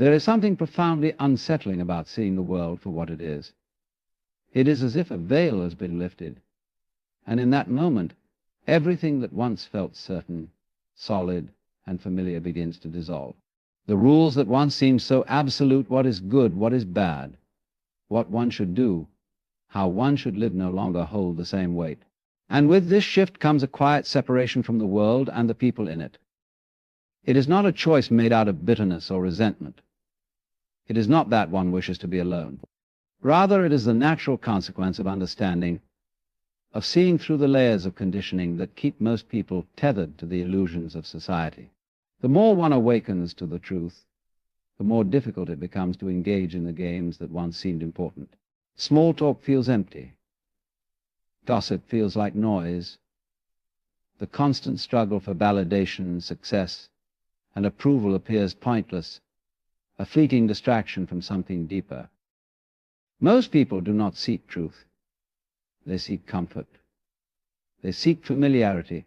There is something profoundly unsettling about seeing the world for what it is. It is as if a veil has been lifted, and in that moment, everything that once felt certain, solid, and familiar begins to dissolve. The rules that once seemed so absolute, what is good, what is bad, what one should do, how one should live, no longer hold the same weight. And with this shift comes a quiet separation from the world and the people in it. It is not a choice made out of bitterness or resentment. It is not that one wishes to be alone. Rather, it is the natural consequence of understanding, of seeing through the layers of conditioning that keep most people tethered to the illusions of society. The more one awakens to the truth, the more difficult it becomes to engage in the games that once seemed important. Small talk feels empty. Gossip feels like noise. The constant struggle for validation, success, and approval appears pointless, a fleeting distraction from something deeper. Most people do not seek truth. They seek comfort. They seek familiarity.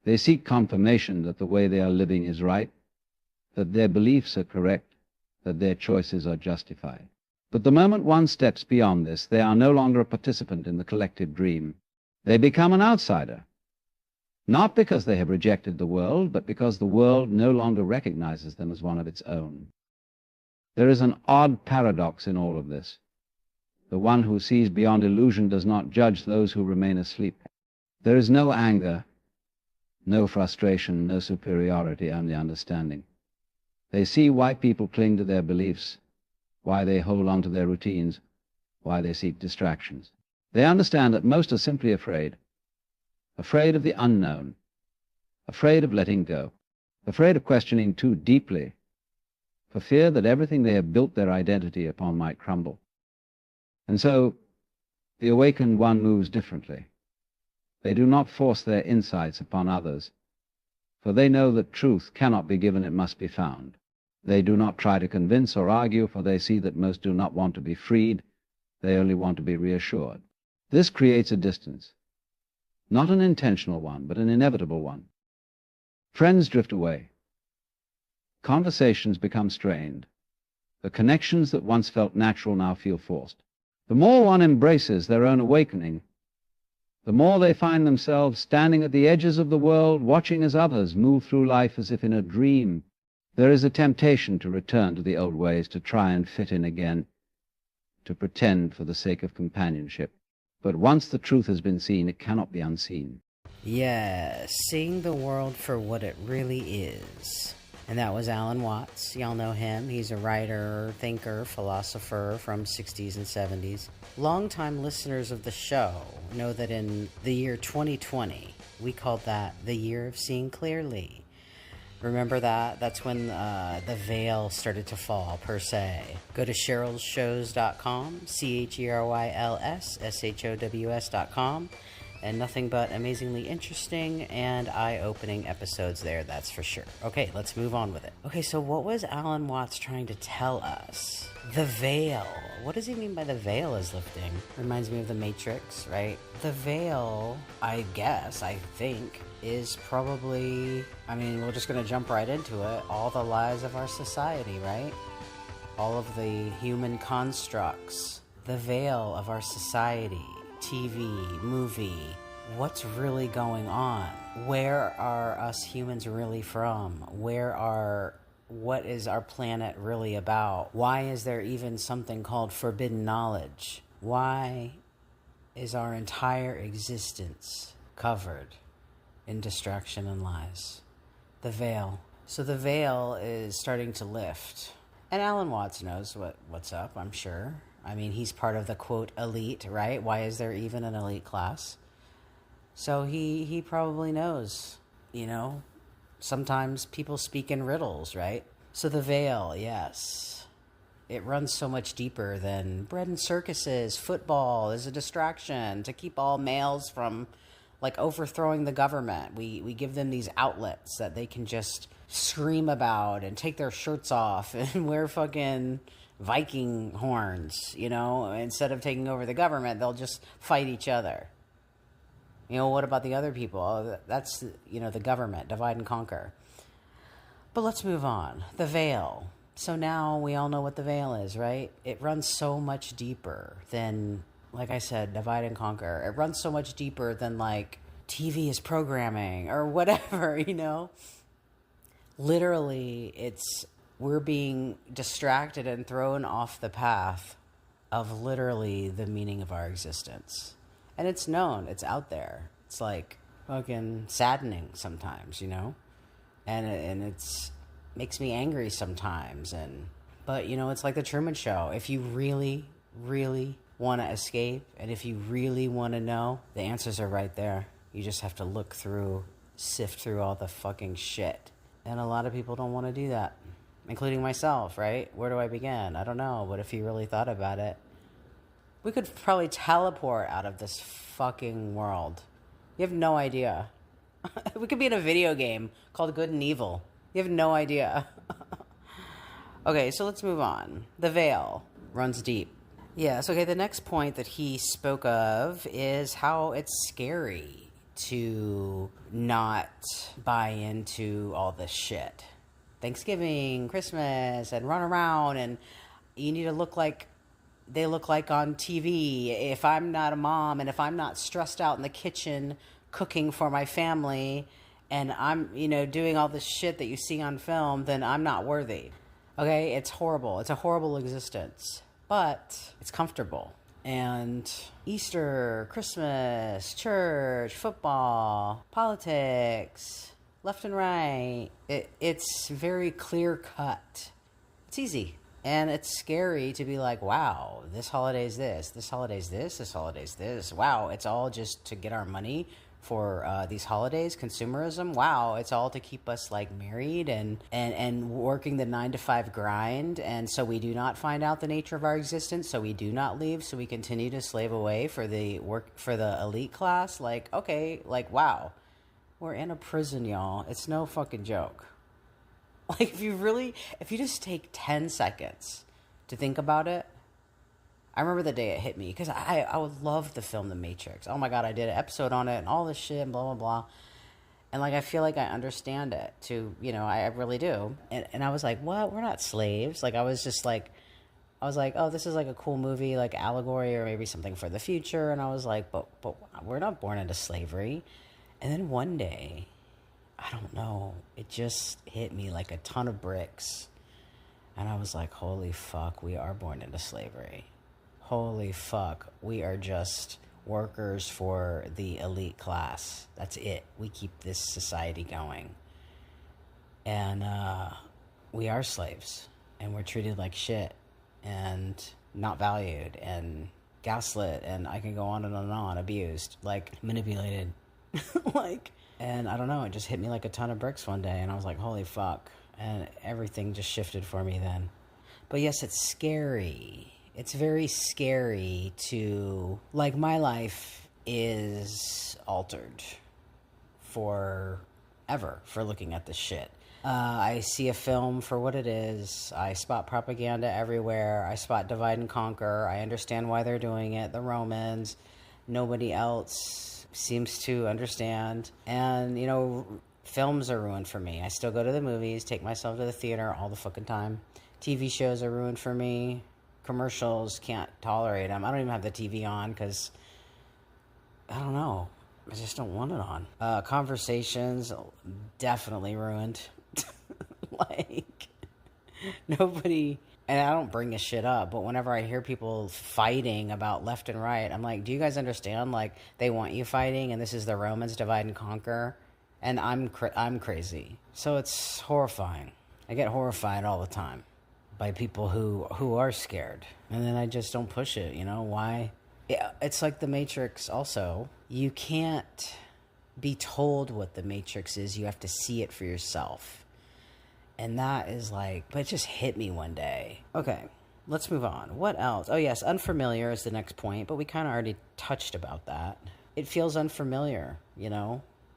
They seek confirmation that the way they are living is right, that their beliefs are correct, that their choices are justified. But the moment one steps beyond this, they are no longer a participant in the collective dream. They become an outsider, not because they have rejected the world, but because the world no longer recognizes them as one of its own. There is an odd paradox in all of this. The one who sees beyond illusion does not judge those who remain asleep. There is no anger, no frustration, no superiority, only understanding. They see why people cling to their beliefs, why they hold on to their routines, why they seek distractions. They understand that most are simply afraid of the unknown, afraid of letting go, afraid of questioning too deeply, for fear that everything they have built their identity upon might crumble. And so the awakened one moves differently. They do not force their insights upon others, for they know that truth cannot be given, it must be found. They do not try to convince or argue, for they see that most do not want to be freed, they only want to be reassured. This creates a distance, not an intentional one, but an inevitable one. Friends drift away. Conversations become strained. The connections that once felt natural now feel forced. The more one embraces their own awakening, the more they find themselves standing at the edges of the world, watching as others move through life as if in a dream. There is a temptation to return to the old ways, to try and fit in again, to pretend for the sake of companionship. But once the truth has been seen, it cannot be unseen. Yeah, seeing the world for what it really is. And that was Alan Watts. Y'all know him. He's a writer, thinker, philosopher from 60s and 70s. Longtime listeners of the show know that in the year 2020, we called that the year of seeing clearly. Remember that? That's when the veil started to fall, per se. Go to CherylShows.com, CherylShows.com, and nothing but amazingly interesting and eye-opening episodes there, that's for sure. Okay, let's move on with it. Okay, so what was Alan Watts trying to tell us? The veil. What does he mean by the veil is lifting? Reminds me of The Matrix, right? The veil, I think, is probably, we're just going to jump right into it, all the lies of our society, right? All of the human constructs, the veil of our society, TV, movie, what's really going on? Where are us humans really from? What is our planet really about? Why is there even something called forbidden knowledge? Why is our entire existence covered in distraction and lies? The veil. So the veil is starting to lift. And Alan Watts knows what's up, I'm sure. He's part of the, quote, elite, right? Why is there even an elite class? So he probably knows, sometimes people speak in riddles, right? So the veil, yes. It runs so much deeper than bread and circuses. Football is a distraction to keep all males from, overthrowing the government. We give them these outlets that they can just scream about and take their shirts off and wear fucking Viking horns, instead of taking over the government, they'll just fight each other. What about the other people? Oh, that's, the government, divide and conquer. But let's move on. The veil. So now we all know what the veil is, right? It runs so much deeper than, like I said, divide and conquer. It runs so much deeper than like TV is programming or whatever, you know? Literally, we're being distracted and thrown off the path of literally the meaning of our existence. And it's known, it's out there. It's like fucking saddening sometimes, you know? And it's makes me angry sometimes. But you know, it's like the Truman Show. If you really, really want to escape, and if you really want to know, the answers are right there. You just have to sift through all the fucking shit. And a lot of people don't want to do that, including myself, right? Where do I begin? I don't know, but if you really thought about it, we could probably teleport out of this fucking world. You have no idea. We could be in a video game called Good and Evil. You have no idea. Okay, so let's move on. The veil runs deep. Yes, okay, the next point that he spoke of is how it's scary to not buy into all this shit. Thanksgiving, Christmas, and run around, and you need to look like they look like on TV. If I'm not a mom, and if I'm not stressed out in the kitchen cooking for my family, and I'm, doing all this shit that you see on film, then I'm not worthy. Okay, it's horrible. It's a horrible existence, but it's comfortable. And Easter, Christmas, church, football, politics, left and right, it's very clear cut. It's easy. And it's scary to be like, wow, this holiday's this holiday's this holiday's this. Wow, it's all just to get our money for these holidays, consumerism. Wow, it's all to keep us like married and working the 9-to-5 grind, and so we do not find out the nature of our existence, so we do not leave, so we continue to slave away for the elite class. Like, okay, like, wow, we're in a prison, y'all. It's no fucking joke. Like, if you just take 10 seconds to think about it. I remember the day it hit me, because I would love the film The Matrix. Oh my God, I did an episode on it and all this shit and blah, blah, blah. And like, I feel like I understand it too, I really do. And I was like, what? We're not slaves. Like, I was like, oh, this is like a cool movie, like allegory or maybe something for the future. And I was like, but we're not born into slavery. And then one day, I don't know, it just hit me like a ton of bricks. And I was like, holy fuck, we are born into slavery. Holy fuck, we are just workers for the elite class. That's it. We keep this society going. And we are slaves. And we're treated like shit. And not valued. And gaslit. And I can go on and on. Abused. Like, manipulated. And I don't know, it just hit me like a ton of bricks one day. And I was like, holy fuck. And everything just shifted for me then. But yes, it's scary. It's very scary to, like, my life is altered forever for looking at this shit. I see a film for what it is. I spot propaganda everywhere. I spot divide and conquer. I understand why they're doing it. The Romans, nobody else seems to understand. And, films are ruined for me. I still go to the movies, take myself to the theater all the fucking time. TV shows are ruined for me. Commercials, can't tolerate them. I don't even have the TV on because, I don't know, I just don't want it on. Conversations, definitely ruined. Like, nobody, and I don't bring this shit up, but whenever I hear people fighting about left and right, I'm like, do you guys understand? Like, they want you fighting, and this is the Romans, divide and conquer, and I'm crazy. So it's horrifying. I get horrified all the time by people who are scared. And then I just don't push it, why? It's like the Matrix also. You can't be told what the Matrix is. You have to see it for yourself. And that is like, but it just hit me one day. Okay, let's move on. What else? Oh yes, unfamiliar is the next point, but we kind of already touched about that. It feels unfamiliar,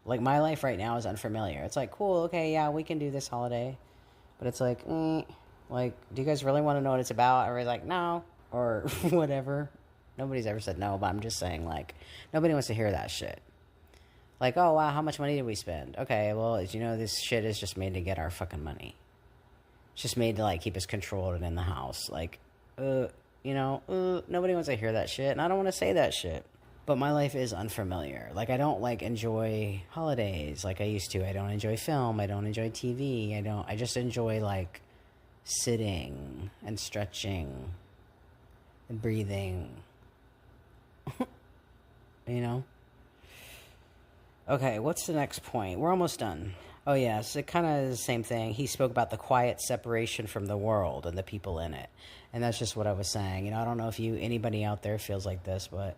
Like, my life right now is unfamiliar. It's like, cool, okay, yeah, we can do this holiday. But it's like, like, do you guys really want to know what it's about? Or like, no, or whatever. Nobody's ever said no, but I'm just saying, like, nobody wants to hear that shit. Like, oh, wow, how much money did we spend? Okay, well, this shit is just made to get our fucking money. It's just made to, like, keep us controlled and in the house. Like, nobody wants to hear that shit, and I don't want to say that shit. But my life is unfamiliar. Like, I don't, like, enjoy holidays like I used to. I don't enjoy film. I don't enjoy TV. I just enjoy, like, sitting and stretching and breathing. Okay, what's the next point? We're almost done. Oh, yeah, so it kind of is the same thing. He spoke about the quiet separation from the world and the people in it. And that's just what I was saying. I don't know if anybody out there feels like this, but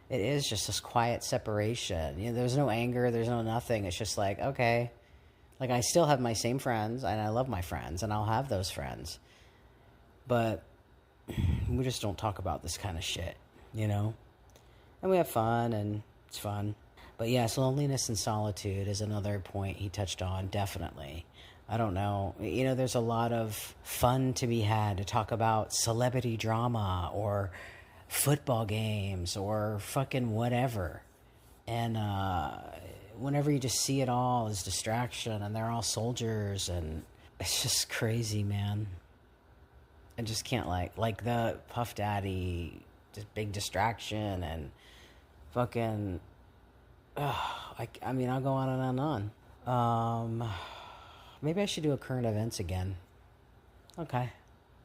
it is just this quiet separation. There's no anger, there's no nothing. It's just like, okay. Like, I still have my same friends, and I love my friends, and I'll have those friends. But we just don't talk about this kind of shit, And we have fun, and it's fun. But yes, loneliness and solitude is another point he touched on, definitely. I don't know. There's a lot of fun to be had to talk about celebrity drama or football games or fucking whatever. And whenever you just see it all as distraction and they're all soldiers, and it's just crazy, man. I just can't like the Puff Daddy, just big distraction and fucking... I'll go on and on. Maybe I should do a current events again. Okay.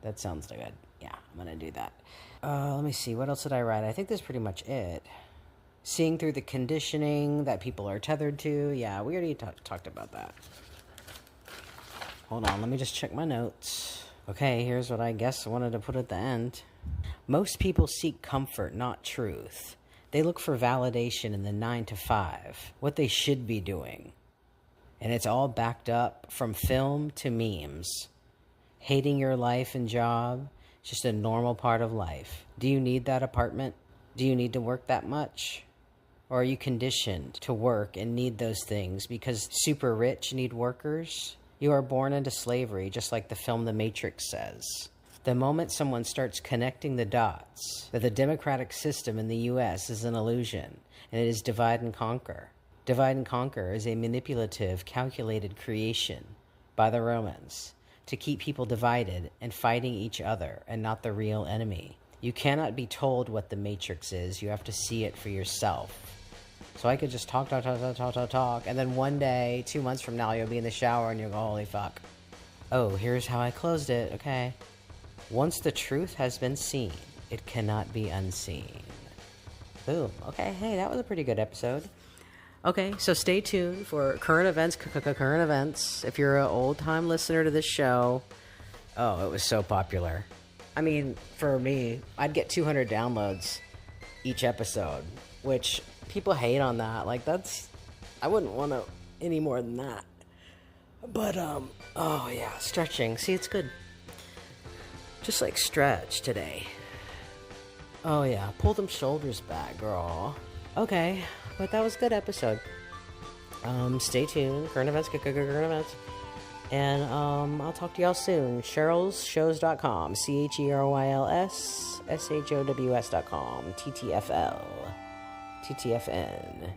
That sounds good. Yeah, I'm going to do that. Let me see. What else did I write? I think that's pretty much it. Seeing through the conditioning that people are tethered to. Yeah, we already talked about that. Hold on. Let me just check my notes. Okay, here's what I guess I wanted to put at the end. Most people seek comfort, not truth. They look for validation in the 9 to 5, what they should be doing. And it's all backed up from film to memes. Hating your life and job, it's just a normal part of life. Do you need that apartment? Do you need to work that much? Or are you conditioned to work and need those things because super rich need workers? You are born into slavery, just like the film The Matrix says. The moment someone starts connecting the dots, that the democratic system in the U.S. is an illusion, and it is divide and conquer. Divide and conquer is a manipulative, calculated creation by the Romans to keep people divided and fighting each other and not the real enemy. You cannot be told what the Matrix is. You have to see it for yourself. So I could just talk, and then one day, 2 months from now, you'll be in the shower and you'll go, holy fuck. Oh, here's how I closed it. Okay. Once the truth has been seen, it cannot be unseen. Boom. Okay, hey, that was a pretty good episode. Okay, so stay tuned for current events. Current events. If you're an old-time listener to this show, oh, it was so popular. I mean, for me, I'd get 200 downloads each episode, which people hate on that. Like, I wouldn't want to any more than that. But, oh yeah, stretching. See, it's good. Just like stretch today. Oh yeah, pull them shoulders back, girl. Okay, but that was a good episode. Stay tuned. Current events, current events. And I'll talk to y'all soon. CherylsShows.com. CherylsShows.com. TTFL. TTFN.